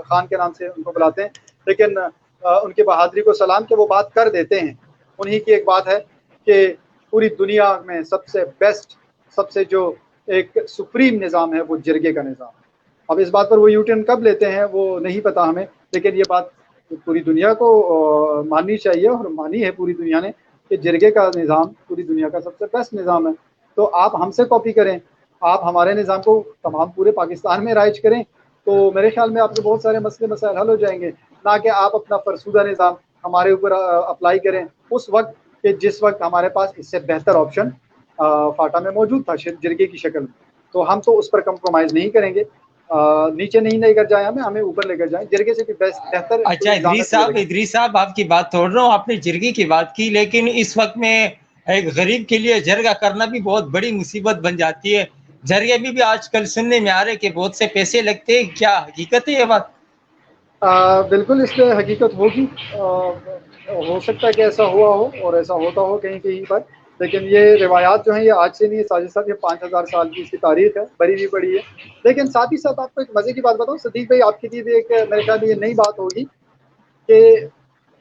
Speaker 1: خان کے نام سے ان کو بلاتے ہیں. لیکن ان کی بہادری کو سلام کہ وہ بات کر دیتے ہیں. انہی کی ایک بات ہے کہ پوری دنیا میں سب سے بیسٹ، سب سے جو ایک سپریم نظام ہے وہ جرگے کا نظام. اب اس بات پر وہ یوٹن کب لیتے ہیں وہ نہیں پتا ہمیں، لیکن یہ بات پوری دنیا کو ماننی چاہیے، اور مانی ہے پوری دنیا نے کہ جرگے کا نظام پوری دنیا کا سب سے بیسٹ نظام ہے. تو آپ ہم سے کاپی کریں، آپ ہمارے نظام کو تمام پورے پاکستان میں رائج کریں، تو میرے خیال میں آپ کے بہت سارے مسئلے مسائل حل ہو جائیں گے. نہ کہ آپ اپنا فرسودہ نظام ہمارے اوپر اپلائی کریں اس وقت کہ جس وقت ہمارے پاس اس سے بہتر آپشن فاٹا میں موجود تھا جرگے کی شکل میں. تو ہم تو اس پر کمپرومائز نہیں کریں گے. نیچے نہیں لے کر جائیں ہمیں اوپر لے کر جائیں. جرگے سے بھی بہتر.
Speaker 3: اچھا ادریس صاحب آپ کی بات توڑ رہا ہوں, آپ نے جرگے کی بات کی, لیکن اس وقت میں ایک غریب کے لیے جرگہ کرنا بھی بہت بڑی مصیبت بن جاتی ہے. جرگے میں بھی آج کل سننے میں آ رہے کہ بہت سے پیسے لگتے ہیں, کیا حقیقت ہے یہ بات؟
Speaker 1: بالکل اس پہ حقیقت ہوگی. ہو سکتا ہے کہ ایسا ہوا ہو اور ایسا ہوتا ہو کہیں کہیں پر, لیکن یہ روایات جو ہیں یہ آج سے نہیں ہے ساجد صاحب, یہ 5000 سال کی اس کی تاریخ ہے, بڑی بھی پڑی ہے. لیکن ساتھ ہی ساتھ آپ کو ایک مزے کی بات بتاؤں صدیق بھائی, آپ کے لیے بھی ایک میرے خیال میں یہ نئی بات ہوگی کہ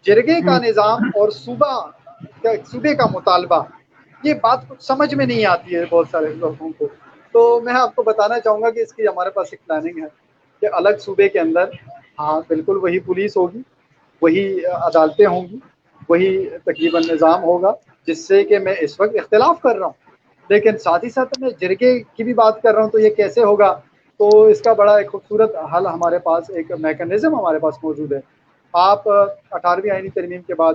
Speaker 1: جرگے کا نظام اور صوبے کا مطالبہ, یہ بات کچھ سمجھ میں نہیں آتی ہے بہت سارے لوگوں کو. تو میں آپ کو بتانا چاہوں گا کہ اس کی ہمارے پاس ایک پلاننگ ہے کہ الگ صوبے کے اندر ہاں بالکل وہی پولیس ہوگی, وہی عدالتیں ہوں گی, وہی تقریباً نظام ہوگا جس سے کہ میں اس وقت اختلاف کر رہا ہوں. لیکن ساتھ ہی ساتھ میں جرگے کی بھی بات کر رہا ہوں, تو یہ کیسے ہوگا؟ تو اس کا بڑا ایک خوبصورت حل ہمارے پاس, ایک میکانزم ہمارے پاس موجود ہے. آپ 18ویں آئینی ترمیم کے بعد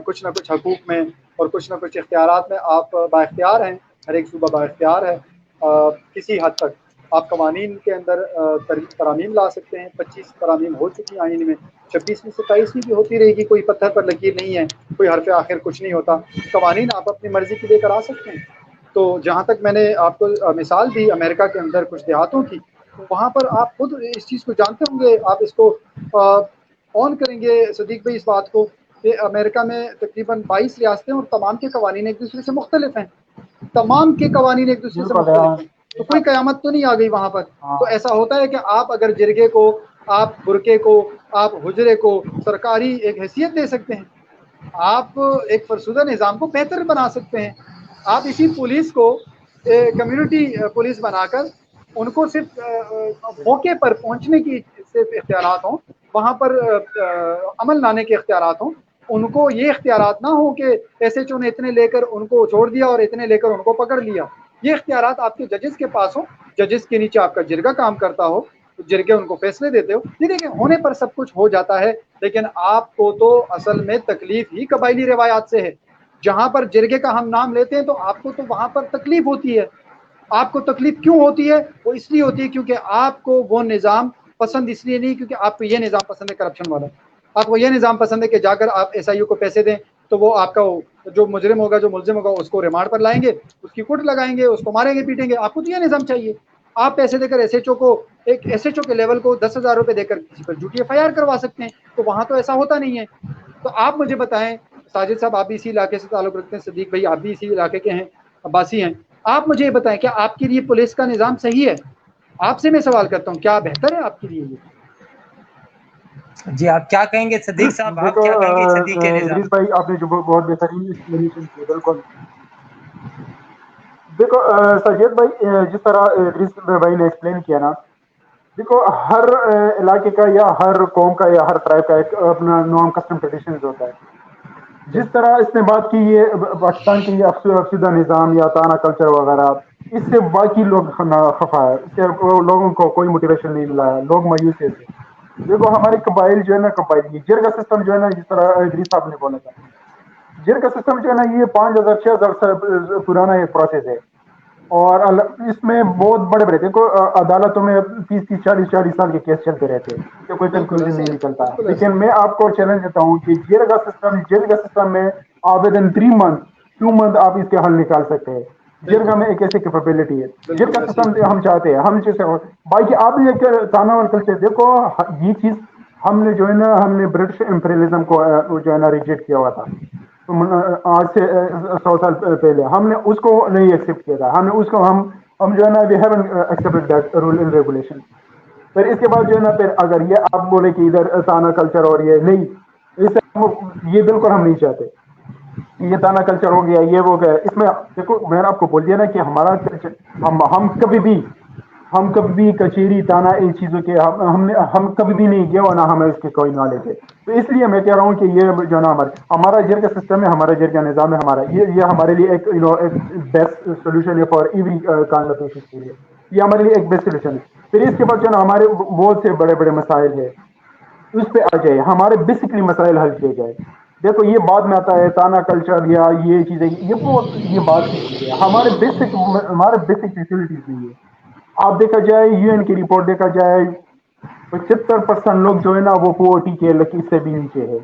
Speaker 1: کچھ نہ کچھ حقوق میں اور کچھ نہ کچھ اختیارات میں آپ بااختیار ہیں, ہر ایک صوبہ بااختیار ہے. کسی حد تک آپ قوانین کے اندر ترامیم لا سکتے ہیں. 25 ترامیم ہو چکی ہیں آئین میں, 26ویں 27ویں بھی ہوتی رہے گی. کوئی پتھر پر لکیر نہیں ہے, کوئی حرف آخر کچھ نہیں ہوتا. قوانین آپ اپنی مرضی کے لے کر آ سکتے ہیں. تو جہاں تک میں نے آپ کو مثال دی امریکہ کے اندر کچھ دیہاتوں کی, تو وہاں پر آپ خود اس چیز کو جانتے ہوں گے. آپ اس کو آن کریں گے صدیق بھائی اس بات کو کہ امریکہ میں تقریباً 22 ریاستیں اور تمام کے قوانین ایک دوسرے سے مختلف ہیں. تمام کے قوانین ایک دوسرے سے
Speaker 2: بالکل
Speaker 1: مختلف ہیں. تو کوئی قیامت تو نہیں آ گئی وہاں پر. تو ایسا ہوتا ہے کہ آپ اگر جرگے کو, آپ برقعے کو, آپ حجرے کو سرکاری ایک حیثیت دے سکتے ہیں, آپ ایک فرسودہ نظام کو بہتر بنا سکتے ہیں. آپ اسی پولیس کو کمیونٹی پولیس بنا کر ان کو صرف موقع پر پہنچنے کی صرف اختیارات ہوں, وہاں پر عمل لانے کے اختیارات ہوں. ان کو یہ اختیارات نہ ہوں کہ ایس ایچ او نے اتنے لے کر ان کو چھوڑ دیا اور اتنے لے کر ان کو پکڑ لیا. یہ اختیارات آپ کے ججز کے پاس ہوں, ججز کے نیچے آپ کا جرگہ کام کرتا ہو, جرگے ان کو فیصلے دیتے ہو. یہ دیکھیں ہونے پر سب کچھ ہو جاتا ہے, لیکن آپ کو تو اصل میں تکلیف ہی قبائلی روایات سے ہے. جہاں پر جرگے کا ہم نام لیتے ہیں تو آپ کو تو وہاں پر تکلیف ہوتی ہے. آپ کو تکلیف کیوں ہوتی ہے؟ وہ اس لیے ہوتی ہے کیونکہ آپ کو وہ نظام پسند اس لیے نہیں کیونکہ آپ کو یہ نظام پسند ہے کرپشن والا. آپ کو یہ نظام پسند ہے کہ جا کر آپ ایس آئی او کو پیسے دیں تو وہ آپ کا جو مجرم ہوگا, جو ملزم ہوگا, اس کو ریمانڈ پر لائیں گے, اس کی کوٹ لگائیں گے, اس کو ماریں گے, پیٹیں گے. آپ کو تو یہ نظام چاہیے. آپ پیسے دے کر ایس ایچ او کو, ایک ایس ایچ او کے لیول کو 10,000 روپے دے کر کسی پر جھوٹی ایف آئی آر کروا سکتے ہیں. تو وہاں تو ایسا ہوتا نہیں ہے. تو آپ مجھے بتائیں, ساجد صاحب آپ بھی اسی علاقے سے تعلق رکھتے ہیں, صدیق بھائی آپ بھی اسی علاقے کے ہیں, عباسی ہیں, آپ مجھے یہ بتائیں کیا آپ کے لیے پولیس کا نظام صحیح ہے؟ آپ سے میں سوال کرتا ہوں, کیا بہتر ہے آپ کے لیے یہ؟
Speaker 3: جی آپ کیا کہیں گے صدیق صاحب, آپ
Speaker 2: دیکھو
Speaker 3: کیا کہیں گے صدیق کے نظام؟
Speaker 2: ادریس بھائی آپ نے جو بہت بہترین ایکسپلینیشن کی, بالکل. دیکھو ساجد بھائی, جس طرح ادریس بھائی نے ایکسپلین کیا نا, دیکھو ہر علاقے کا یا ہر قوم کا یا ہر ٹرائب کا ایک اپنا نام کسٹم ٹریڈیشن ہوتا ہے. جس طرح اس نے بات کی یہ پاکستان کے یہ افسودہ نظام یا تانا کلچر وغیرہ, اس سے باقی لوگ خفا ہے, اس سے لوگوں کو کوئی موٹیویشن نہیں ملا ہے, لوگ مایوس ہے. دیکھو ہمارے قبائل جو ہے نا, قبائل جرگا سسٹم جو ہے نا, جس طرح ادریس صاحب نے بولا تھا, جرگا سسٹم جو ہے نا یہ 5,000 6,000 پرانا ایک پروسیس ہے. اور اس میں بہت بڑے بڑے, دیکھو عدالتوں میں 30 40 سال کے کیس چلتے رہتے ہیں, اس سے کوئی
Speaker 1: بالکل
Speaker 2: کنکلوژن
Speaker 1: ایسا
Speaker 2: نہیں
Speaker 1: ہے,
Speaker 2: نکلتا.
Speaker 1: بالکل ایسا
Speaker 2: لیکن میں آپ کو چیلنج دیتا ہوں کہ جرگا سسٹم میں آویدن 3 منتھ 2 منتھ آپ اس کے حل نکال سکتے ہیں.
Speaker 1: بالکل
Speaker 2: جرگا میں ایک ایسی کیپیبلٹی ہے.
Speaker 1: بالکل
Speaker 2: جرگا
Speaker 1: ویسے
Speaker 2: سسٹم
Speaker 1: ہی
Speaker 2: ہم چاہتے ہیں, ہم جیسے باقی آپ نے تانا اور کلچر, دیکھو یہ چیز ہم نے جو ہے نا, ہم نے برٹش امپیریلزم کو جو ہے نا ریجیکٹ کیا ہوا تھا. آج سے 100 سال پہلے ہم نے اس کو نہیں ایکسیپٹ کیا تھا. ہم نے اس کو ہم جو ہے نا, we haven't accepted that rule and regulation. پھر اس کے بعد جو ہے نا, پھر اگر یہ آپ بولے کہ ادھر تانا کلچر اور یہ نہیں, یہ بالکل ہم نہیں چاہتے. یہ تانا کلچر ہو گیا, یہ ہو گیا, اس میں دیکھو میں نے آپ کو بول دیا نا کہ ہمارا کلچر, ہم کبھی بھی کچیری تانا ان چیزوں کے ہم کبھی بھی نہیں گئے, اور نہ ہمیں اس کی کوئی نالج ہے. تو اس لیے میں کہہ رہا ہوں کہ یہ جو نا ہمارا جرگا سسٹم ہے, ہمارا جرگا نظام ہے, ہمارا یہ ہمارے لیے ایک بیسٹ سولوشن ہے for every kind of issues کے لیے. یہ ہمارے لیے ایک بیسٹ سولوشن ہے. پھر اس کے بعد جو نا ہمارے بہت سے بڑے بڑے مسائل ہے, اس پہ آ جائے, ہمارے بیسکلی مسائل حل کیے جائے. دیکھو یہ بعد میں آتا ہے تانا کلچر یا یہ چیزیں، یہ بات کی چیزیں ہمارے بیسک فیسلٹیز نہیں ہے. آپ دیکھا جائے یو این کی رپورٹ دیکھا جائے 75% لوگ جو ہے نا وہ پورٹی کے لکیر سے بھی نیچے ہے.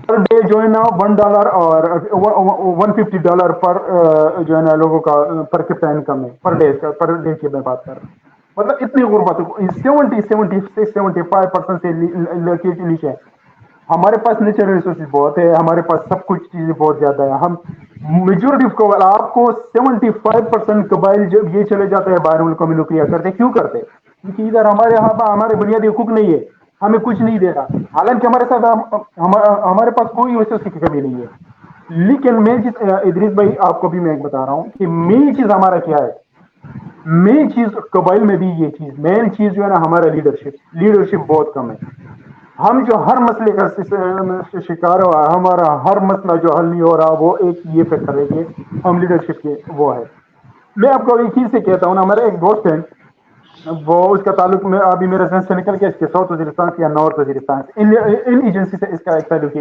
Speaker 2: پر ڈے جو ہے نا $1 اور $150 پر جو ہے نا لوگوں کا پر کیپٹا انکم ہے پر ڈے کی میں بات کر رہا ہوں. مطلب اتنی غربت 75% سے نیچے ہے. ہمارے پاس نیچرل ریسورسز بہت ہے، ہمارے پاس سب کچھ چیزیں بہت زیادہ ہے. ہم میجورٹی کو آپ کو 75% قبائل جب یہ چلے جاتے ہیں باہر ملکوں میں نوکریاں کرتے کیوں کرتے؟ کیونکہ ادھر ہمارے یہاں پر ہمارے بنیادی حقوق نہیں ہے، ہمیں کچھ نہیں دے رہا. حالانکہ ہمارے ساتھ ہمارے پاس کوئی ریسورس کی کمی نہیں ہے. لیکن مین چیز ادریس بھائی آپ کو بھی میں بتا رہا ہوں کہ مین چیز ہمارا کیا ہے. مین چیز قبائل میں بھی یہ چیز مین چیز جو ہے نا ہمارا لیڈرشپ بہت کم ہے. ہم جو ہر مسئلے کا شکار ہوا، ہمارا ہر مسئلہ جو حل نہیں ہو رہا وہ ایک یہ فیکٹر ہے کہ ہم لیڈرشپ کے وہ ہے. میں آپ کو ایک چیز سے کہتا ہوں نا، ہمارے ایک دوست ہیں وہ اس کا تعلق میں ابھی میرے ذہن سے نکل گیا، اس کے ساؤتھ وزیرستان یا نارتھ وزیرستان ان ایجنسی سے اس کا ایک تعلق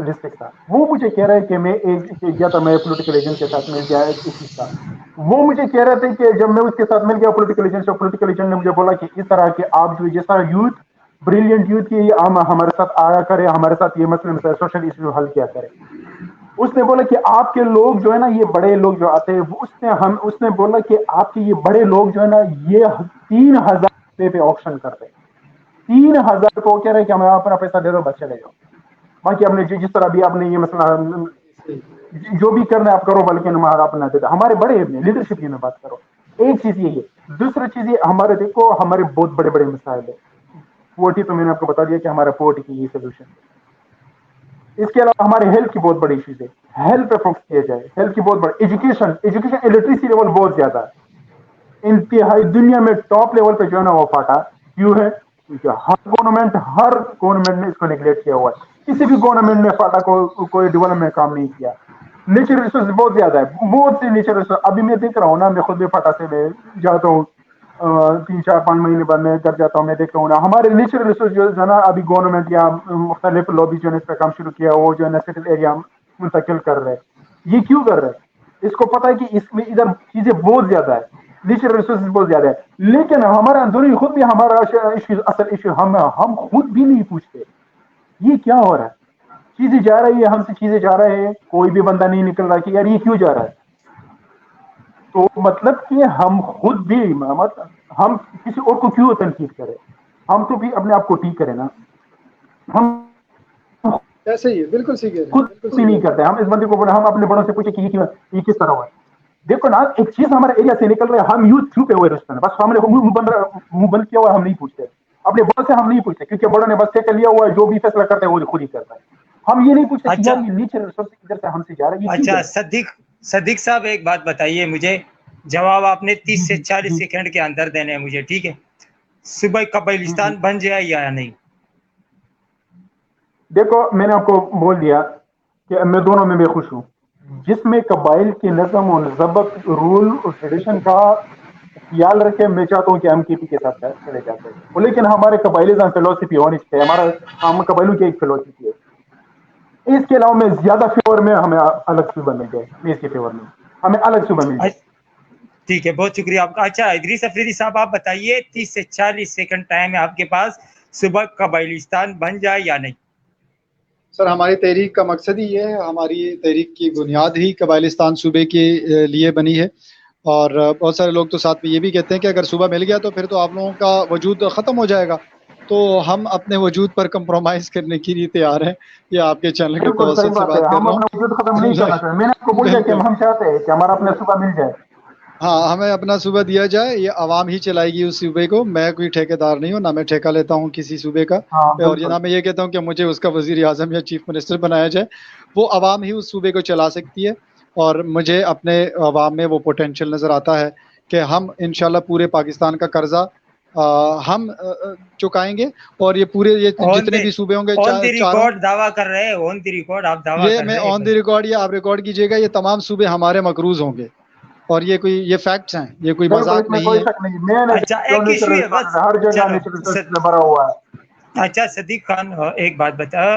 Speaker 2: ڈسٹرکٹ تھا. وہ مجھے کہہ رہا ہے کہ میں ایک گیا تھا، میں پولیٹیکل ایجنٹ کے ساتھ مل گیا ایک چیز کا. وہ مجھے کہہ رہے تھے کہ جب میں اس کے ساتھ مل گیا پولیٹیکل ایجنٹ نے مجھے بولا کہ اس طرح کے آپ جو جیسا یوتھ بریلینٹ یوتھ کی ہمارے ساتھ آیا کرے، ہمارے ساتھ یہ مسئلے سوشل ایشو حل کیا کرے. اس نے بولا کہ آپ کے لوگ جو ہے نا، یہ بڑے لوگ جو آتے ہیں، اس نے بولا کہ آپ کے یہ بڑے لوگ جو ہے نا یہ 3,000 پہ آپشن کرتے ہیں. 3,000 کو کہہ رہے کہ ہمیں اپنا پیسہ دے دو بس چلے جاؤ. باقی آپ نے جس طرح بھی آپ نے یہ مسئلہ جو بھی کرنا ہے آپ کرو، بلکہ ہمارا اپنا دے دو. ہمارے بڑے لیڈرشپ کی میں بات کرو. ایک چیز یہ ہے، دوسری چیز یہ ہمارے دیکھو ہمارے بہت بڑے بڑے مسائل ہے. پورٹی تو میں نے آپ کو بتا دیا کہ ہمارا پورٹی کی یہ سولوشن ہے. اس کے علاوہ ہمارے ہیلتھ کی بہت بڑی ایشوز ہے، ہیلتھ پہ فوکس کیا جائے. ہیلتھ کی بہت بڑی ایجوکیشن الٹریسی لیول بہت زیادہ ہے. انتہائی دنیا میں ٹاپ لیول پہ جو ہے نا وہ پاٹا کیوں ہے؟ کیونکہ ہر گورنمنٹ نے اس کو نیگلیکٹ کیا ہوا ہے. کسی بھی گورنمنٹ نے فاٹا کو کوئی ڈیولپمنٹ کام نہیں کیا. نیچرل ریسورس بہت زیادہ ہے، بہت سی نیچرل ریسورس. ابھی میں دیکھ رہا ہوں نا، میں خود بھی فاٹا سے میں جاتا ہوں 3-4-5 مہینے بعد میں کر جاتا ہوں. میں دیکھ رہا ہوں نا ہمارے نیچرل ریسورس جو ہے نا ابھی گورنمنٹ یا مختلف لوبی جو ہے اس پہ کام شروع کیا وہ جو ہے نا سیٹل ایریا منتقل کر رہے. یہ کیوں کر رہے؟ اس کو پتا ہے کہ اس میں ادھر چیزیں بہت زیادہ ہے، نیچرل ریسورسز بہت زیادہ ہے. لیکن ہمارا اندرونی خود بھی ہمارا اصل ایشو ہم خود بھی نہیں پوچھتے یہ کیا ہو رہا ہے. چیزیں جا رہی ہے، ہم سے چیزیں جا رہے ہیں، کوئی بھی بندہ نہیں نکل رہا کہ یار یہ کیوں جا رہا ہے. تو مطلب کہ ہم خود بھی ہم کسی اور کو کیوں تنقید کریں؟ ہم تو بھی اپنے آپ کو ٹھیک کریں نا. ہم
Speaker 1: ایسے ہی ہے، بالکل صحیح کہہ رہے ہیں،
Speaker 2: خود
Speaker 1: بالکل
Speaker 2: بھی
Speaker 1: صحیح کہہ
Speaker 2: نہیں
Speaker 1: رہے
Speaker 2: کرتے. ہم اس بندے کو بولے، ہم اپنے بڑوں سے پوچھے کہ یہ کس طرح ہوا ہے. دیکھو نا ایک چیز ہمارے ایریا سے نکل رہے، ہم یوتھ چھپے ہوئے رشتے میں بس ہم نے منہ بند کیا ہوا ہے. ہم نہیں پوچھتے اپنے بڑوں سے، ہم نہیں پوچھتے کیونکہ بڑوں نے بس طے کر لیا ہوا ہے، جو بھی فیصلہ کرتے ہیں وہ خود ہی کرتا ہے. ہم یہ نہیں پوچھتے کہ
Speaker 3: اچھا
Speaker 2: یار یہ نیچر ریسورس ادھر سے ہم سے جا رہا ہے یہ کیوں جا
Speaker 3: اچھا
Speaker 2: رہا ہے.
Speaker 3: صدیق صاحب ایک بات بتائیے مجھے، جواب آپ نے 30 سے
Speaker 2: جی
Speaker 3: 40
Speaker 2: جی
Speaker 3: سیکنڈ کے اندر دینے ہیں مجھے، ٹھیک ہے؟ صوبہ قبائلستان بن جائے یا نہیں؟
Speaker 2: دیکھو میں نے آپ کو بول دیا کہ میں دونوں میں بھی خوش ہوں. جس میں قبائل کے نظم و ضبط، رول اور ٹریڈیشن کا خیال رکھے، میں چاہتا ہوں کہ ہم کسی کے ساتھ چلے جاتے ہیں. لیکن ہمارے قبائلیزم فلسفی ہونی چاہیے، ہم قبائلوں کی ایک فلسفی ہے. اس کے علاوہ میں زیادہ فیور میں ہمیں الگ صوبہ مل جائے، میں اس کے فیور میں ہمیں الگ صوبہ مل جائے.
Speaker 3: ٹھیک ہے، بہت شکریہ آپ کا. اچھا ادریس افریدی صاحب آپ بتائیے، 30 سے 40 سیکنڈ ٹائم ہے آپ کے پاس، صوبہ قبائلستان بن جائے یا نہیں؟
Speaker 1: سر ہماری تحریک کا مقصد ہی یہ ہے، ہماری تحریک کی بنیاد ہی قبائلستان صوبے کے لیے بنی ہے. اور بہت سارے لوگ تو ساتھ میں یہ بھی کہتے ہیں کہ اگر صوبہ مل گیا تو پھر تو آپ لوگوں کا وجود ختم ہو جائے گا. تو ہم اپنے وجود پر کمپرومائز کرنے کے لیے تیار ہیں. یہ آپ کے چینل کے
Speaker 2: بالکل صحیح
Speaker 1: توسط سے
Speaker 2: بات ہے،
Speaker 1: بات کر
Speaker 2: ہم
Speaker 1: رہا
Speaker 2: اپنا وجود ختم نہیں
Speaker 1: ہوں.
Speaker 2: کرنا چاہتے. میں نے آپ کو بول دیا کہ
Speaker 1: بالکل،
Speaker 2: ہم چاہتے ہیں کہ ہمارا اپنا صوبہ مل جائے.
Speaker 1: ہاں ہمیں اپنا صوبہ دیا جائے، یہ عوام ہی چلائے گی اس صوبے کو. میں کوئی ٹھیکیدار نہیں ہوں، نہ میں ٹھیکہ لیتا ہوں کسی صوبے کا،
Speaker 2: ہاں
Speaker 1: اور یہ
Speaker 2: بالکل.
Speaker 1: نہ میں یہ کہتا ہوں کہ مجھے اس کا وزیر اعظم یا چیف منسٹر بنایا جائے. وہ عوام ہی اس صوبے کو چلا سکتی ہے. اور مجھے اپنے عوام میں وہ پوٹینشیل نظر آتا ہے کہ ہم انشاءاللہ پورے پاکستان کا قرضہ ہم چکائیں گے. اور یہ پورے جتنے بھی صوبے ہوں گے
Speaker 3: آن دی
Speaker 1: چاروں،
Speaker 3: ریکارڈ دعویٰ کر رہے ہیں، آن دی ریکارڈ آپ دعویٰ
Speaker 1: یہ
Speaker 3: کر
Speaker 1: میں
Speaker 3: رہے
Speaker 1: آن
Speaker 3: ہیں.
Speaker 1: دی ریکارڈ یا آپ ریکارڈ کیجیے گا، یہ تمام صوبے ہمارے مقروض ہوں گے. اور یہ فیکٹس ہیں، یہ کوئی
Speaker 2: بالکل اس
Speaker 1: مذاق
Speaker 2: میں
Speaker 1: نہیں
Speaker 2: کوئی
Speaker 1: ہے.
Speaker 2: شک نہیں. میں نے
Speaker 3: اچھا
Speaker 2: جو
Speaker 3: ایک ایشو
Speaker 2: نیچرل
Speaker 3: ہے بس،
Speaker 2: ہر جگہ
Speaker 3: چلو
Speaker 2: نیچرل سے بھرا ہوا ہے.
Speaker 3: اچھا صدیق خان ایک بات بتا،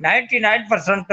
Speaker 3: 99%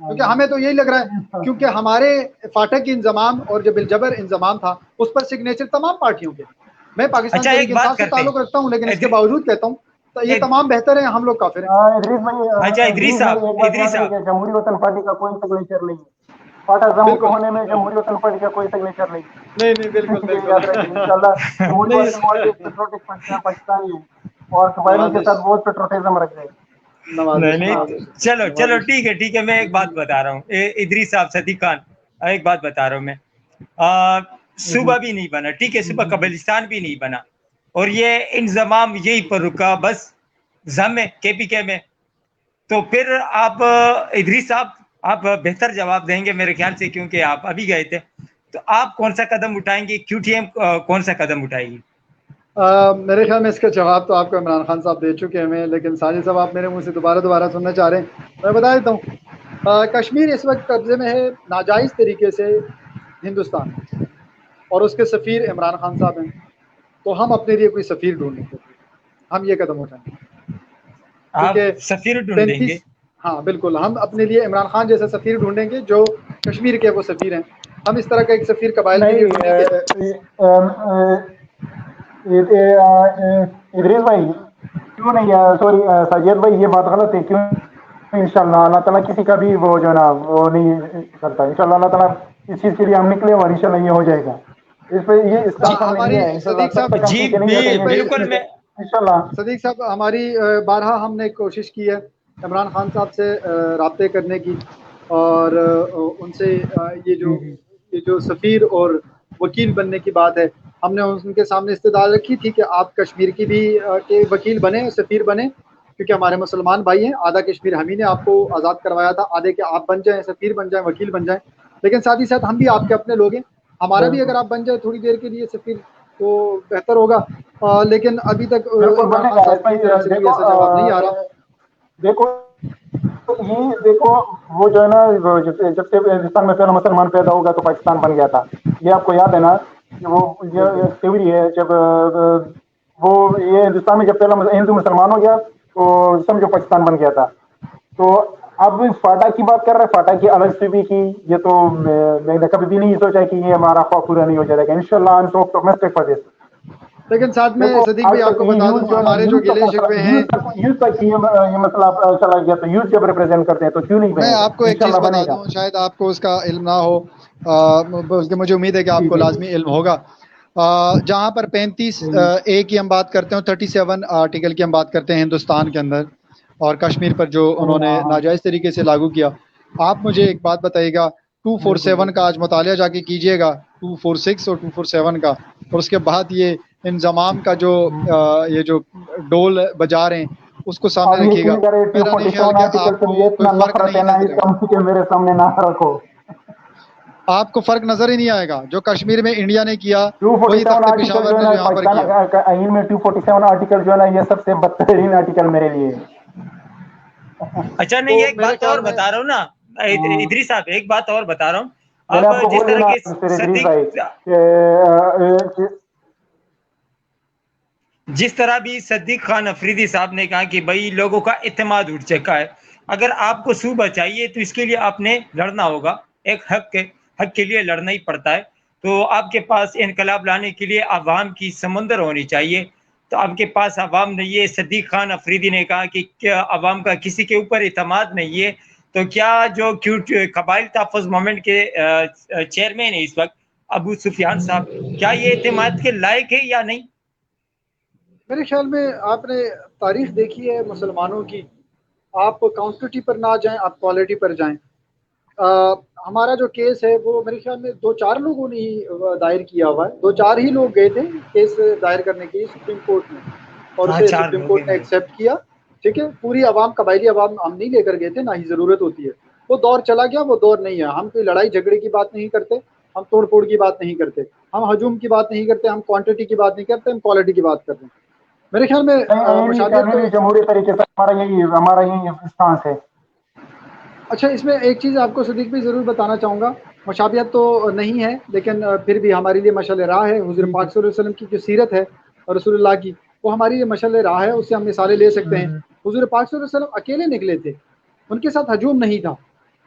Speaker 1: کیونکہ ہمیں تو یہی لگ رہا ہے کیونکہ ہمارے فاٹک کی انضمام اور جو بالجبر انضمام تھا اس پر سگنیچر تمام پارٹیوں کے. میں پاکستان
Speaker 3: اچھا
Speaker 1: تحریک
Speaker 3: ایک بات
Speaker 1: انصاف سے
Speaker 3: کرتے
Speaker 1: تعلق رکھتا ہوں لیکن اس کے
Speaker 3: ہیں
Speaker 1: باوجود کہتا ہوں تو یہ تمام بہتر ہیں, ہم لوگ کافر ہیں.
Speaker 2: ادریس بھائی
Speaker 3: اچھا ادریس صاحب
Speaker 2: ایک بات
Speaker 3: ادریس
Speaker 2: یاد رکھیں
Speaker 3: صاحب
Speaker 2: کہ جمہوری وطن پارٹی کا کوئی سگنیچر نہیں ہے, فاٹا زم
Speaker 1: بالکل
Speaker 2: ہونے میں جمہوری وطن پارٹی کا کوئی سگنیچر نہیں
Speaker 1: نہیں نہیں بالکل
Speaker 2: ہے. یہ
Speaker 1: بالکل
Speaker 2: یاد رکھیں انشاءاللہ. جمہوری
Speaker 1: نہیں
Speaker 2: وطن پارٹی پیٹروٹک پاکستانی ہے اور قبائلیوں کے
Speaker 1: نوازش
Speaker 2: ساتھ بہت پیٹروٹزم رکھ رہے ہیں.
Speaker 3: نہیں
Speaker 1: نوازش
Speaker 3: نہیں
Speaker 1: نوازش
Speaker 3: چلو چلو
Speaker 1: نوازش
Speaker 3: ٹھیک ہے میں ایک بات بتا رہا ہوں ادریس صاحب صدیق خان ایک بات بتا رہا ہوں میں صوبہ بھی نہیں بنا, ٹھیک ہے, صوبہ قبرستان بھی نہیں بنا اور یہ انضمام یہی پر رکا بس زم ہے کے پی کے میں. تو پھر آپ ادریس صاحب آپ بہتر جواب دیں گے میرے خیال سے کیونکہ آپ ابھی گئے تھے, تو آپ کون سا قدم اٹھائیں گے, کیو ٹی ایم کون سا قدم اٹھائے گی؟
Speaker 1: میرے خیال میں اس کا جواب تو آپ کو عمران خان صاحب دے چکے ہیں, لیکن ساجد صاحب آپ میرے منہ سے دوبارہ سننا چاہ رہے ہیں. میں بتا دیتا ہوں, کشمیر اس وقت قبضے میں ہے ناجائز طریقے سے ہندوستان میں, اور اس کے سفیر عمران خان صاحب ہیں. تو ہم اپنے لیے کوئی سفیر ڈھونڈیں گے, ہم یہ قدم اٹھائیں گے
Speaker 3: آپ
Speaker 1: کیونکہ
Speaker 3: سفیر ڈھونڈیں گے؟
Speaker 1: 35 ہاں بالکل, ہم اپنے لیے عمران خان جیسا سفیر ڈھونڈیں گے جو کشمیر کے وہ سفیر ہیں. ہم اس طرح کا ایک سفیر قبائل کے لیے ڈھونڈیں گے.
Speaker 2: ادریس بھائی کیوں نہیں, سوری ساجد بھائی یہ بات غلط ہے. کیوں انشاءاللہ اللہ تعالیٰ کسی کا بھی وہ جو ہے نا وہ نہیں کرتا. انشاءاللہ اللہ تعالیٰ اس چیز کے لیے ہم نکلے اور انشاءاللہ یہ ہو جائے گا. اس پہ یہ اس کانفرم میں نہیں
Speaker 1: ہماری
Speaker 2: ہے انشاءاللہ,
Speaker 1: صدیق
Speaker 2: تب تک
Speaker 1: صاحب
Speaker 2: ہم
Speaker 3: جی
Speaker 2: پیچھے نہیں ہٹیں گے
Speaker 3: بالکل میں
Speaker 2: انشاءاللہ.
Speaker 1: صدیق صاحب ہماری بارہا ہم نے کوشش کی ہے عمران خان صاحب سے رابطے کرنے کی, اور ان سے یہ جو سفیر اور وکیل بننے کی بات ہے ہم نے ان کے سامنے استدعا رکھی تھی کہ آپ کشمیر کی بھی کے وکیل بنے, سفیر بنے, کیونکہ ہمارے مسلمان بھائی ہیں. آدھا کشمیر ہم ہی نے آپ کو آزاد کروایا تھا, آدھے کے آپ بن جائیں, سفیر بن جائیں, وکیل بن جائیں. لیکن ساتھ ہی ساتھ ہم بھی آپ کے اپنے لوگ ہیں, ہمارا بھی اگر آپ بن جائیں تھوڑی دیر کے لیے سفیر تو بہتر ہوگا. لیکن ابھی تک
Speaker 2: بالکل
Speaker 1: عمران
Speaker 2: بنے
Speaker 1: خان
Speaker 2: گا.
Speaker 1: صاحب کی طرف سے کوئی ایسا جواب نہیں آ رہا.
Speaker 2: دیکھو یہ دیکھو وہ جو ہے نا جب سے ہندوستان میں پہلا مسلمان پیدا ہوگا تو پاکستان بن گیا تھا. یہ آپ کو یاد ہے نا کہ وہ
Speaker 1: بالکل
Speaker 2: یہ تھیوری ہے. جب وہ یہ ہندوستان میں جب پہلا ہندو مسلمان ہو گیا تو سمجھو پاکستان بن گیا تھا. تو اب فاٹا کی بات کر رہے ہیں, فاٹا کی الگ سے بھی کی, یہ تو میں نے کبھی بھی نہیں سوچا کہ یہ ہمارا خواب پورا نہیں ہو جائے گا. انشاءاللہ I'm so optimistic for this.
Speaker 1: لیکن ساتھ میں
Speaker 2: دیکھو
Speaker 1: صدیق
Speaker 2: آج
Speaker 1: بھائی آپ
Speaker 2: تک
Speaker 1: کو بتا دوں
Speaker 2: یوز جو ہے نا
Speaker 1: ہمارے جو
Speaker 2: یوز تک
Speaker 1: گلے شکوے ہیں,
Speaker 2: یوز تک یہ مسئلہ چلا گیا تو یوز جب ریپرزینٹ کرتے ہیں تو کیوں نہیں
Speaker 1: میں
Speaker 2: بنے گا,
Speaker 1: آپ کو ایک چیز
Speaker 2: انشاءاللہ
Speaker 1: بتا
Speaker 2: بنے گا.
Speaker 1: دوں, شاید آپ کو اس کا علم نہ ہو, بلکہ مجھے امید ہے کہ آپ
Speaker 2: جی
Speaker 1: کو
Speaker 2: جی
Speaker 1: لازمی علم ہوگا. جہاں پر 35A کی ہم بات کرتے ہیں, 37 آرٹیکل کی ہم بات کرتے ہیں ہندوستان کے اندر, اور کشمیر پر جو انہوں نے ناجائز طریقے سے لاگو کیا. آپ مجھے ایک بات بتائیے گا, 247 کا آج مطالعہ جا کے کیجیے گا, 246 اور 247 کا, اور اس کے بعد یہ انضمام کا جو یہ جو ڈول بجا رہے ہیں اس کو سامنے
Speaker 2: اب
Speaker 1: رکھیے گا.
Speaker 2: یقین کرے
Speaker 1: میرا نہیں خیال
Speaker 2: 247
Speaker 1: کہ
Speaker 2: آرٹیکل
Speaker 1: آپ
Speaker 2: سے
Speaker 1: کو
Speaker 2: مجھے
Speaker 1: کوئی
Speaker 2: اتنا
Speaker 1: فرق
Speaker 2: نفرت ہے
Speaker 1: نہیں
Speaker 2: نا,
Speaker 1: نظر
Speaker 2: اس
Speaker 1: آئے
Speaker 2: کا مجھے میرے سامنے نہ رکھو.
Speaker 1: آپ کو فرق نظر ہی نہیں آئے گا. جو کشمیر میں انڈیا نے کیا وہی
Speaker 2: 247
Speaker 1: تخت
Speaker 2: آرٹیکل جو
Speaker 1: پشاور
Speaker 2: ہے
Speaker 1: نے
Speaker 2: نا
Speaker 1: جو یہاں پر
Speaker 2: پاکستان
Speaker 1: کیا.
Speaker 2: کا آئین میں 247 آرٹیکل جو ہے نا یہ سب سے بدترین آرٹیکل میرے لیے ہے.
Speaker 3: اچھا نہیں
Speaker 1: تو
Speaker 3: ایک
Speaker 1: میرے
Speaker 3: بات اور
Speaker 1: خیال میں
Speaker 3: بتا رہا ہوں نا ادریس صاحب, ایک بات اور بتا رہا ہوں.
Speaker 2: میں نے
Speaker 3: اب
Speaker 2: آپ کو
Speaker 3: جس
Speaker 2: بول دیا
Speaker 3: طرح
Speaker 2: نا
Speaker 3: کے
Speaker 2: مسٹر ادریس بھائی
Speaker 3: صدیق جس طرح بھی صدیق خان افریدی صاحب نے کہا کہ بھائی لوگوں کا اعتماد اٹھ چکا ہے, اگر آپ کو صوبہ چاہیے تو اس کے لیے آپ نے لڑنا ہوگا, ایک حق کے لیے لڑنا ہی پڑتا ہے. تو آپ کے پاس انقلاب لانے کے لیے عوام کی سمندر ہونی چاہیے, تو آپ کے پاس عوام نہیں ہے. صدیق خان افریدی نے کہا کہ کیا عوام کا کسی کے اوپر اعتماد نہیں ہے, تو کیا جو قبائل تحفظ موومنٹ کے چیئرمین ہے اس وقت ابو سفیان صاحب, کیا یہ اعتماد کے لائق ہے یا نہیں؟
Speaker 1: میرے خیال میں آپ نے تاریخ دیکھی ہے مسلمانوں کی, آپ کانٹیٹی پر نہ جائیں, آپ کوالٹی پر جائیں. ہمارا جو کیس ہے وہ میرے خیال میں 2-4 لوگوں نے ہی دائر کیا ہوا ہے, 2-4 ہی لوگ گئے تھے کیس دائر کرنے کے لیے سپریم کورٹ میں, اور
Speaker 3: ہاں
Speaker 1: اسے
Speaker 3: 4
Speaker 1: سپریم
Speaker 3: لوگ ہیں
Speaker 1: کورٹ نے
Speaker 3: میرے.
Speaker 1: ایکسیپٹ کیا. ٹھیک ہے, پوری عوام, قبائلی عوام ہم نہیں لے کر گئے تھے, نہ ہی ضرورت ہوتی ہے. وہ دور چلا گیا, وہ دور نہیں ہے. ہم کوئی لڑائی جھگڑے کی بات نہیں کرتے, ہم توڑ پھوڑ کی بات نہیں کرتے, ہم ہجوم کی بات نہیں کرتے, ہم کوانٹٹی کی بات نہیں کرتے, ہم کوالٹی کی بات کرتے ہیں. میرے خیال میں مشابہت تو
Speaker 2: جمہوری طریقے سے ہمارا یہی اسٹانس ہے.
Speaker 1: اچھا, اس میں ایک چیز آپ کو صدیق بھی ضرور بتانا چاہوں گا, مشابہت تو نہیں ہے لیکن پھر بھی ہمارے لیے مشعل راہ ہے. حضور پاک صلی اللہ علیہ وسلم کی جو سیرت ہے اور رسول اللہ کی, وہ ہماری لیے مشعل راہ ہے, اس سے ہم مثالیں لے سکتے ہیں. حضور پاک صلی اللہ علیہ وسلم اکیلے نکلے تھے, ان کے ساتھ ہجوم نہیں تھا.